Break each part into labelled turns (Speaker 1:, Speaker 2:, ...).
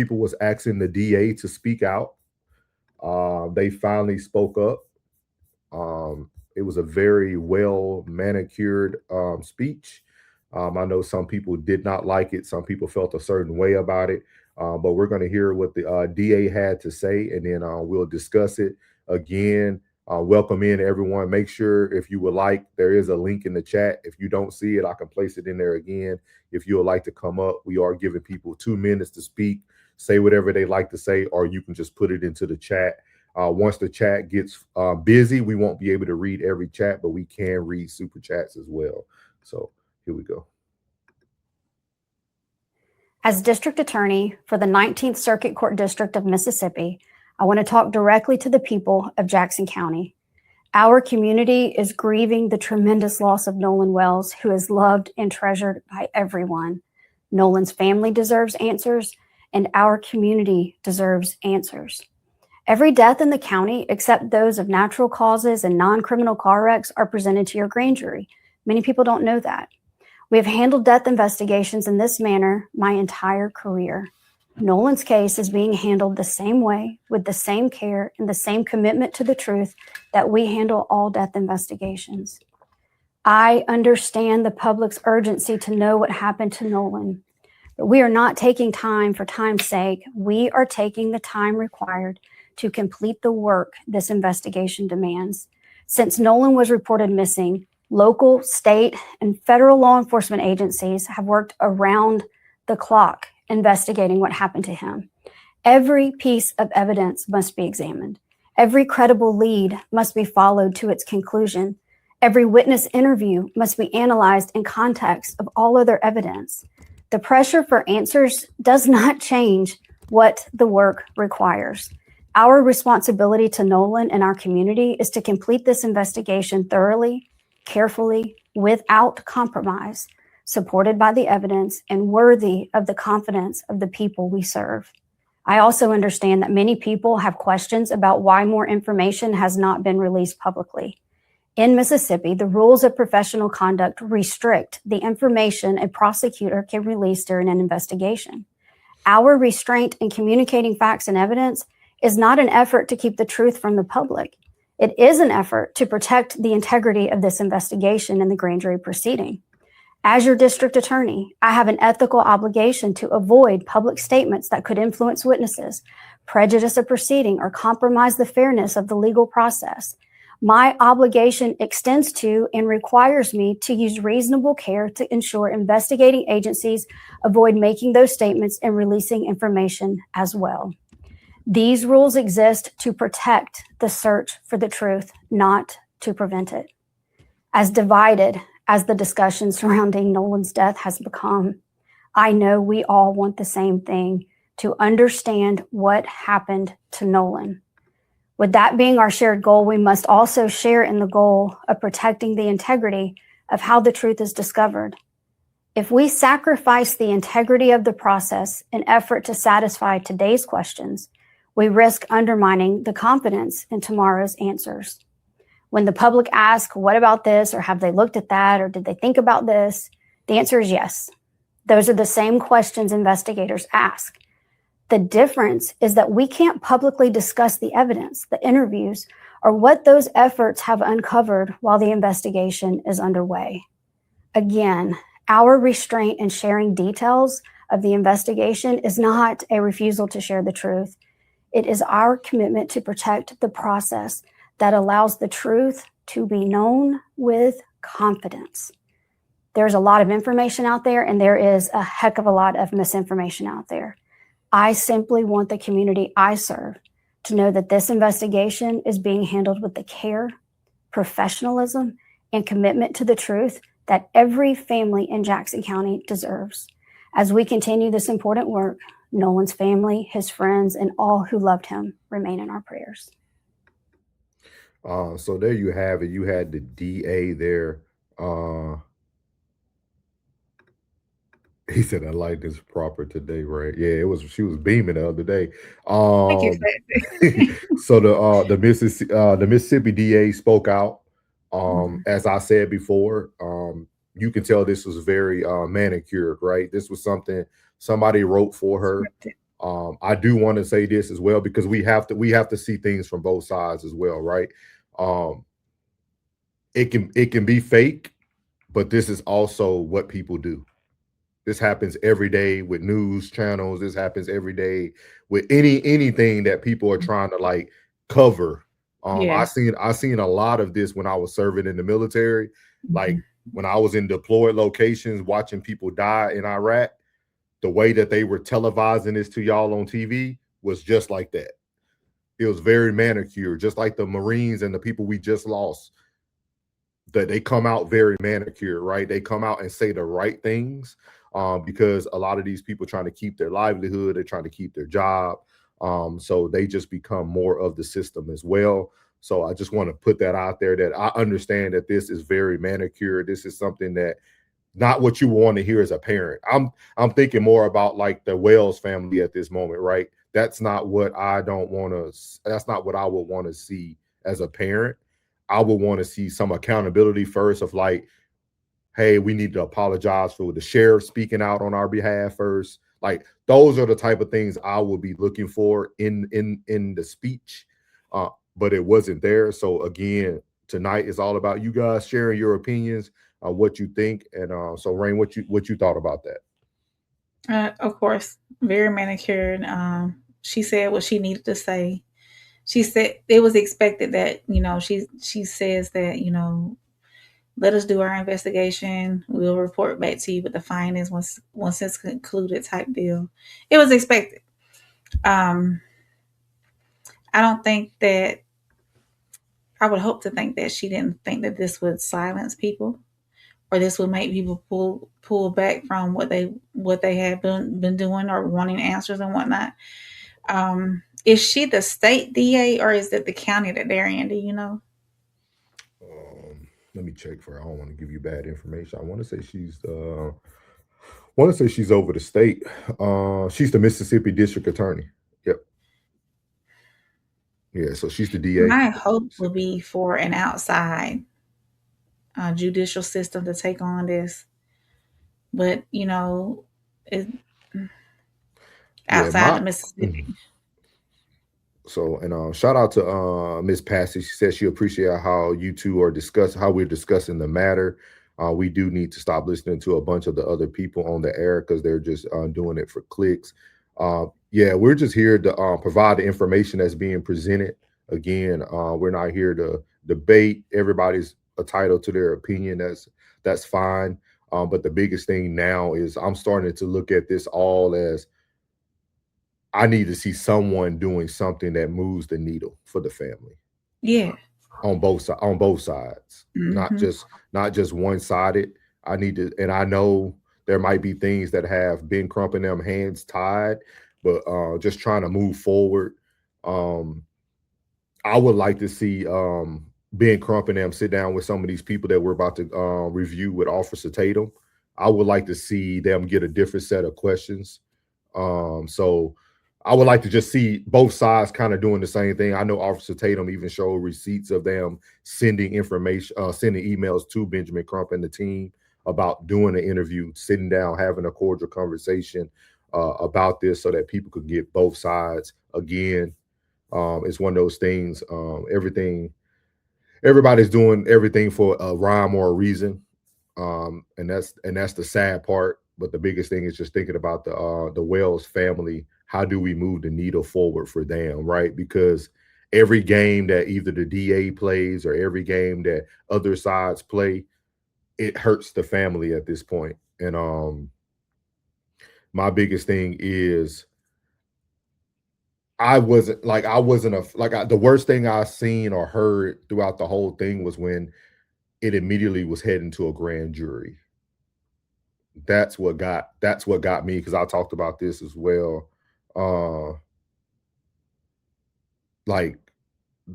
Speaker 1: people was asking the DA to speak out. They finally spoke up. It was a very well manicured speech. I know some people did not like it. Some people felt a certain way about it. But we're going to hear what the DA had to say, and then we'll discuss it again. Welcome in everyone. Make sure if you would like, there is a link in the chat. If you don't see it, I can place it in there again. If you would like to come up, we are giving people 2 minutes to speak, say whatever they like to say, or you can just put it into the chat. Once the chat gets busy, we won't be able to read every chat, but we can read super chats as well. So here we go.
Speaker 2: As District Attorney for the 19th Circuit Court District of Mississippi, I want to talk directly to the people of Jackson County. Our community is grieving the tremendous loss of Nolan Wells, who is loved and treasured by everyone. Nolan's family deserves answers, and our community deserves answers. Every death in the county, except those of natural causes and non-criminal car wrecks, are presented to your grand jury. Many people don't know that. We have handled death investigations in this manner my entire career. Nolan's case is being handled the same way, with the same care and the same commitment to the truth that we handle all death investigations. I understand the public's urgency to know what happened to Nolan, but we are not taking time for time's sake. We are taking the time required to complete the work this investigation demands. Since Nolan was reported missing, local, state, and federal law enforcement agencies have worked around the clock investigating what happened to him. Every piece of evidence must be examined. Every credible lead must be followed to its conclusion. Every witness interview must be analyzed in context of all other evidence. The pressure for answers does not change what the work requires. Our responsibility to Nolan and our community is to complete this investigation thoroughly, carefully, without compromise, supported by the evidence and worthy of the confidence of the people we serve. I also understand that many people have questions about why more information has not been released publicly. In Mississippi, the rules of professional conduct restrict the information a prosecutor can release during an investigation. Our restraint in communicating facts and evidence is not an effort to keep the truth from the public. It is an effort to protect the integrity of this investigation and the grand jury proceeding. As your district attorney, I have an ethical obligation to avoid public statements that could influence witnesses, prejudice a proceeding, or compromise the fairness of the legal process. My obligation extends to and requires me to use reasonable care to ensure investigating agencies avoid making those statements and releasing information as well. These rules exist to protect the search for the truth, not to prevent it. As divided as the discussion surrounding Nolan's death has become, I know we all want the same thing, to understand what happened to Nolan. With that being our shared goal, we must also share in the goal of protecting the integrity of how the truth is discovered. If we sacrifice the integrity of the process in effort to satisfy today's questions, we risk undermining the confidence in tomorrow's answers. When the public asks, what about this, or have they looked at that, or did they think about this? The answer is yes. Those are the same questions investigators ask. The difference is that we can't publicly discuss the evidence, the interviews, or what those efforts have uncovered while the investigation is underway. Again, our restraint in sharing details of the investigation is not a refusal to share the truth. It is our commitment to protect the process that allows the truth to be known with confidence. There's a lot of information out there, and there is a heck of a lot of misinformation out there. I simply want the community I serve to know that this investigation is being handled with the care, professionalism, and commitment to the truth that every family in Jackson County deserves. As we continue this important work, Nolan's family, his friends, and all who loved him remain in our prayers.
Speaker 1: So there you have it. You had the DA there. He said, "I like this proper today, right?" Yeah, it was. She was beaming the other day.
Speaker 3: Thank you, Fancy.
Speaker 1: So the Mississippi DA spoke out. As I said before, you can tell this was very manicured, right? This was something somebody wrote for her. I do want to say this as well, because we have to see things from both sides as well, right? Um, it can be fake, but this is also what people do. This happens every day with news channels. This happens every day with anything that people are trying to like cover.
Speaker 3: Yeah.
Speaker 1: I seen a lot of this when I was serving in the military. Like
Speaker 3: Mhm.
Speaker 1: when I was in deployed locations watching people die in Iraq, the way that they were televising this to y'all on TV was just like that. It was very manicured, just like the Marines and the people we just lost. That they come out very manicured, right? They come out and say the right things, because a lot of these people trying to keep their livelihood, they're trying to keep their job, so they just become more of the system as well. So I just want to put that out there, that I understand that this is very manicured. This is something that not what you want to hear as a parent. I'm thinking more about like the Wells family at this moment, right? That's not what I don't want to. That's not what I would want to see as a parent. I would want to see some accountability first, of like, hey, we need to apologize for the sheriff speaking out on our behalf first. Like those are the type of things I would be looking for in the speech, but it wasn't there. So again, tonight is all about you guys sharing your opinions, what you think, and so Rain, what you thought about that?
Speaker 3: Of course, very manicured. She said what she needed to say. She said it was expected that she says that let us do our investigation. We'll report back to you with the findings once it's concluded, type deal. It was expected. Um, I don't think that I would hope to think that she didn't think that this would silence people, or this would make people pull back from what they have been doing, or wanting answers and whatnot. Is she the state DA, or is it the county that they're in? Do you know?
Speaker 1: Let me check for her. I don't want to give you bad information. I want to say she's over the state. She's the Mississippi District Attorney. Yep. Yeah, so she's the DA
Speaker 3: My
Speaker 1: of
Speaker 3: hope would
Speaker 1: Mississippi.
Speaker 3: be for an outside judicial system to take on this, but it,
Speaker 1: Yeah,
Speaker 3: outside
Speaker 1: my
Speaker 3: of Mississippi.
Speaker 1: so and shout out to Miss Passy. She says she appreciate how you two are discussing how we're discussing the matter. We do need to stop listening to a bunch of the other people on the air, because they're just doing it for clicks. Yeah, we're just here to provide the information that's being presented. Again, we're not here to debate. Everybody's entitled to their opinion. That's fine. But the biggest thing now is I'm starting to look at this all as, I need to see someone doing something that moves the needle for the family
Speaker 3: Yeah.
Speaker 1: on both sides,
Speaker 3: Hmm.
Speaker 1: not just one sided. I need to, and I know there might be things that have been crumping them hands tied, but just trying to move forward. Um, I would like to see Ben Crump and them sit down with some of these people that we're about to review with Officer Tatum. I would like to see them get a different set of questions. So I would like to just see both sides kind of doing the same thing. I know Officer Tatum even showed receipts of them sending information, sending emails to Benjamin Crump and the team about doing an interview, sitting down, having a cordial conversation about this, so that people could get both sides. Again, it's one of those things. Everybody's doing everything for a rhyme or a reason, and that's the sad part. But the biggest thing is just thinking about the Wells family. How do we move the needle forward for them, right? Because every game that either the DA plays or every game that other sides play, it hurts the family at this point. And my biggest thing is, I wasn't a like I, the worst thing I seen or heard throughout the whole thing was when it immediately was heading to a grand jury. That's what got me, because I talked about this as well. Uh like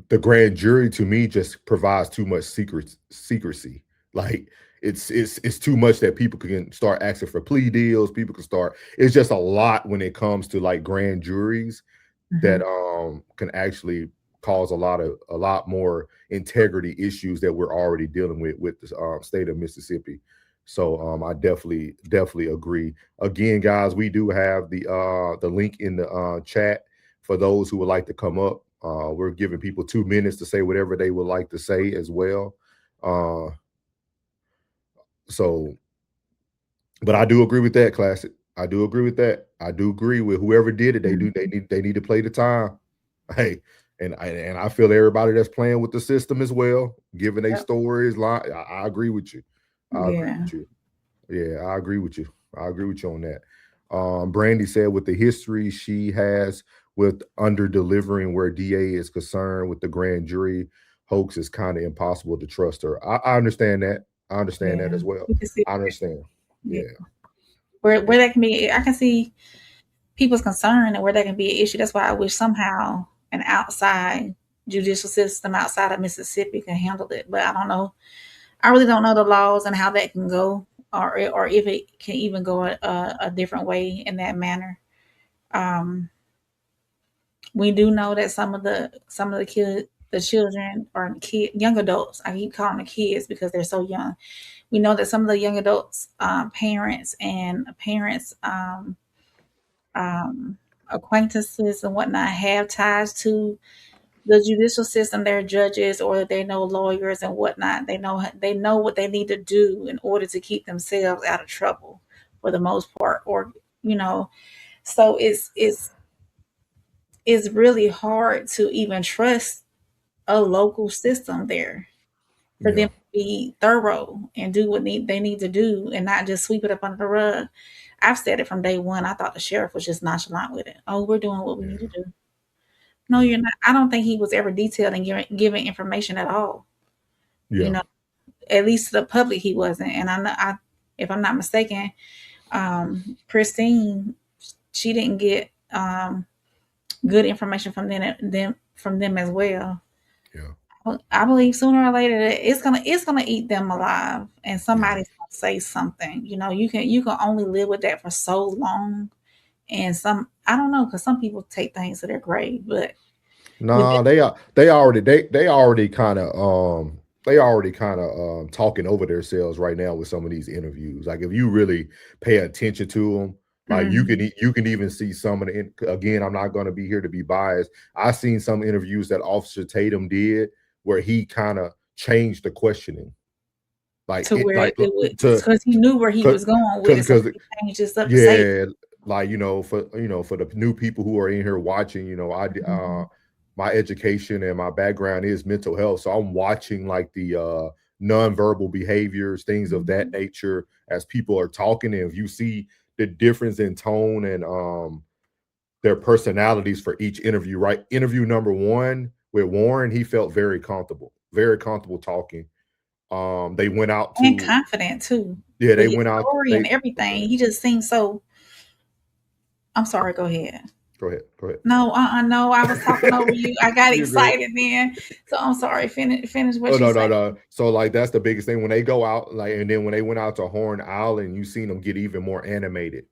Speaker 1: the grand jury to me just provides too much secrecy. Like it's too much that people can start asking for plea deals. People can start. It's just a lot when it comes to like grand juries that
Speaker 3: Hmm.
Speaker 1: can actually cause a lot more integrity issues that we're already dealing with the state of Mississippi. So I definitely agree. Again, guys, we do have the link in the chat for those who would like to come up. We're giving people 2 minutes to say whatever they would like to say as well. Uh, so, but I do agree with that, Classic. I do agree with that. I do agree with whoever did it. They need to play the time. Hey, and I feel everybody that's playing with the system as well, giving their stories. I agree with you. I agree with you. Yeah, I agree with you. I agree with you on that. Brandy said with the history she has with under delivering where DA is concerned with the grand jury hoax, is kind of impossible to trust her. I understand that. I understand that as well. I understand. Yeah.
Speaker 3: Where that can be, I can see people's concern and where that can be an issue. That's why I wish somehow an outside judicial system outside of Mississippi can handle it. But I don't know. I really don't know the laws and how that can go, or if it can even go a different way in that manner. We do know that some of the children or young adults. I keep calling them kids because they're so young. We know that some of the young adults, parents acquaintances and whatnot have ties to the judicial system. They're judges or they know lawyers and whatnot. They know what they need to do in order to keep themselves out of trouble for the most part, or so it's really hard to even trust a local system there for them to be thorough and do what they need to do and not just sweep it up under the rug. I've said it from day one. I thought the sheriff was just nonchalant with it. Oh, we're doing what we need to do. No, you're not. I don't think he was ever detailed and giving information at all.
Speaker 1: Yeah.
Speaker 3: At least to the public, he wasn't. And if I'm not mistaken, Christine, she didn't get good information from them as well.
Speaker 1: Yeah.
Speaker 3: I believe sooner or later it's gonna eat them alive, and somebody's gonna say something. You can only live with that for so long, and I don't know, because some people take things to their grave, but
Speaker 1: nah, they already kind of talking over themselves right now with some of these interviews. Like if you really pay attention to them, like you can even see some of the. Again, I'm not going to be here to be biased. I've seen some interviews that Officer Tatum did where he kind of changed the questioning, like
Speaker 3: because he knew where he was going with it, so he changed his stuff.
Speaker 1: Yeah, like for the new people who are in here watching, my education and my background is mental health, so I'm watching like the nonverbal behaviors, things of that nature as people are talking, and if you see the difference in tone and their personalities for each interview, right? Interview number 1 with Warren, he felt very comfortable talking. They went out
Speaker 3: and confident too.
Speaker 1: Yeah, they went out
Speaker 3: and everything. He just seemed so. I'm sorry. Go ahead.
Speaker 1: Go ahead.
Speaker 3: No, no. I was talking over you. I got excited then, so I'm sorry. Finish what you said.
Speaker 1: No. So like that's the biggest thing when they go out, like, and then when they went out to Horn Island, you seen them get even more animated.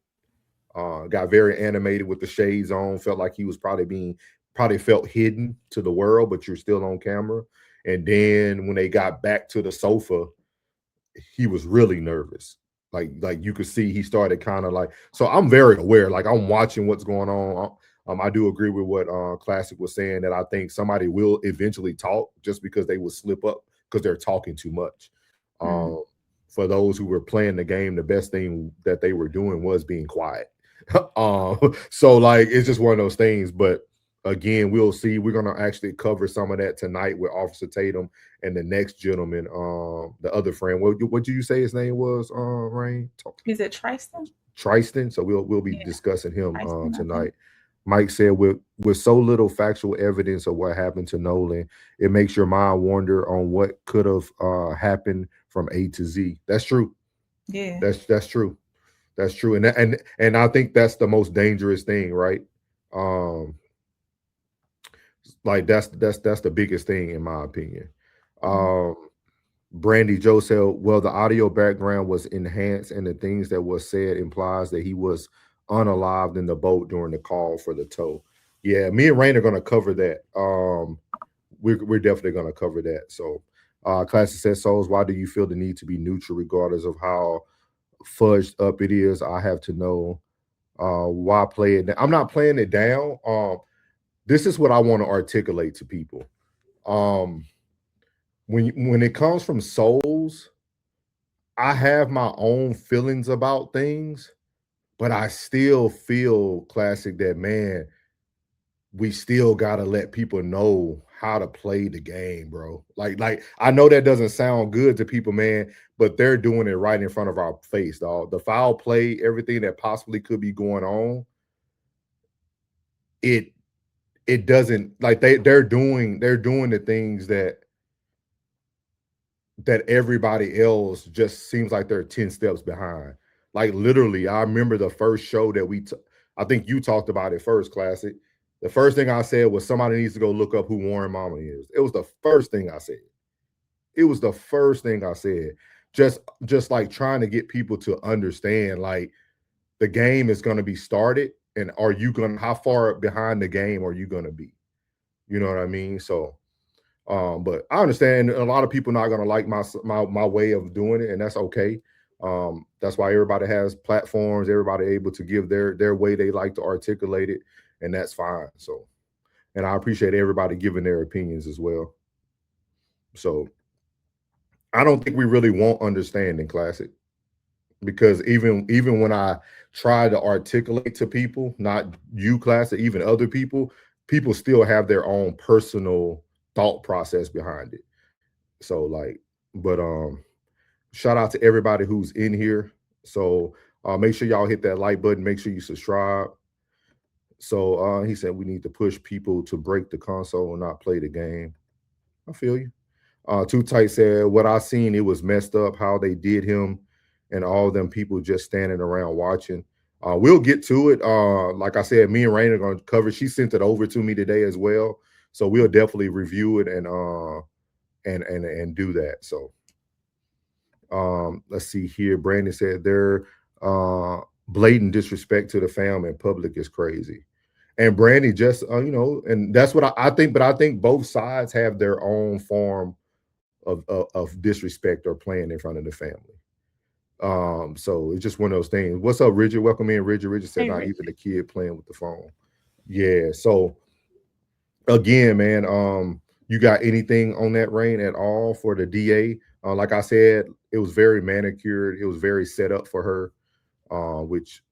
Speaker 1: Got very animated with the shades on. Felt like he was probably felt hidden to the world, but you're still on camera. And then when they got back to the sofa, he was really nervous. Like you could see he started kind of like. So I'm very aware. Like I'm watching what's going on. I do agree with what Classic was saying, that I think somebody will eventually talk just because they will slip up because they're talking too much. For those who were playing the game, the best thing that they were doing was being quiet. So like it's just one of those things. But again, we'll see. We're gonna actually cover some of that tonight with Officer Tatum and the next gentleman, the other friend. What did you say his name was? Rain?
Speaker 3: Is it Tristan?
Speaker 1: Tristan. So we'll be discussing him tonight. Mike said, with so little factual evidence of what happened to Nolan, it makes your mind wander on what could have happened from A to Z. That's true.
Speaker 3: Yeah,
Speaker 1: that's true. That's true. And I think that's the most dangerous thing, right? Like that's the biggest thing in my opinion. Brandy Joe said, well, the audio background was enhanced and the things that was said implies that he was unalived in the boat during the call for the tow. Yeah, me and Rain are going to cover that. We're definitely going to cover that. So Classic says, Souls, why do you feel the need to be neutral regardless of how fudged up it is? I have to know why play it. I'm not playing it down. This is what I want to articulate to people. When it comes from Souls, I have my own feelings about things, but I still feel, Classic, that, man, we still gotta let people know how to play the game, bro. Like I know that doesn't sound good to people, man, but they're doing it right in front of our face, dog. The foul play, everything that possibly could be going on, it doesn't, like, they're doing the things that everybody else just seems like they're 10 steps behind. Like, literally, I remember the first show that I think you talked about it first, Classic. The first thing I said was somebody needs to go look up who Warren Mama is. It was the first thing I said. It was the first thing I said. Just like trying to get people to understand, like, the game is going to be started, and how far behind the game are you going to be? You know what I mean? So, but I understand a lot of people not going to like my way of doing it, and that's okay. That's why everybody has platforms, everybody able to give their way they like to articulate it, and that's fine. So, and I appreciate everybody giving their opinions as well. So I don't think we really want understanding, Classic, because even when I try to articulate to people, not you, Classic, even other people still have their own personal thought process behind it. So, like, but shout out to everybody who's in here. So make sure y'all hit that like button, make sure you subscribe. So he said we need to push people to break the console and not play the game. I feel you. Too Tight said, what I seen, it was messed up how they did him and all them people just standing around watching. We'll get to it. Like I said, me and Rain are going to cover. She sent it over to me today as well. So we'll definitely review it and do that. So let's see here. Brandon said their blatant disrespect to the fam in public is crazy. And Brandy just, and that's what I think. But I think both sides have their own form of disrespect or playing in front of the family. So it's just one of those things. What's up, Richard? Welcome in, Richard. Richard said, not even the kid playing with the phone. Yeah. So again, man, you got anything on that, Rain, at all for the DA? Like I said, it was very manicured. It was very set up for her, which,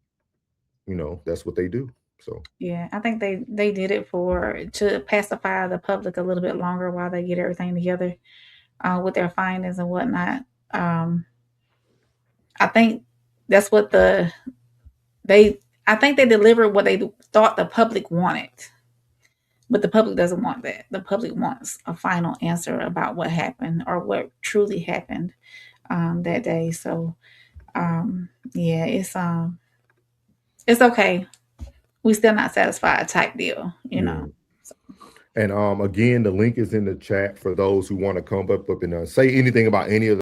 Speaker 1: that's what they do. So
Speaker 3: yeah, I think they did it to pacify the public a little bit longer while they get everything together with their findings and whatnot. I think that's what I think they delivered what they thought the public wanted. But the public doesn't want that. The public wants a final answer about what happened or what truly happened that day. So yeah, it's okay. We still not satisfied type deal, you know. So.
Speaker 1: And again, the link is in the chat for those who want to come up and say anything about any of the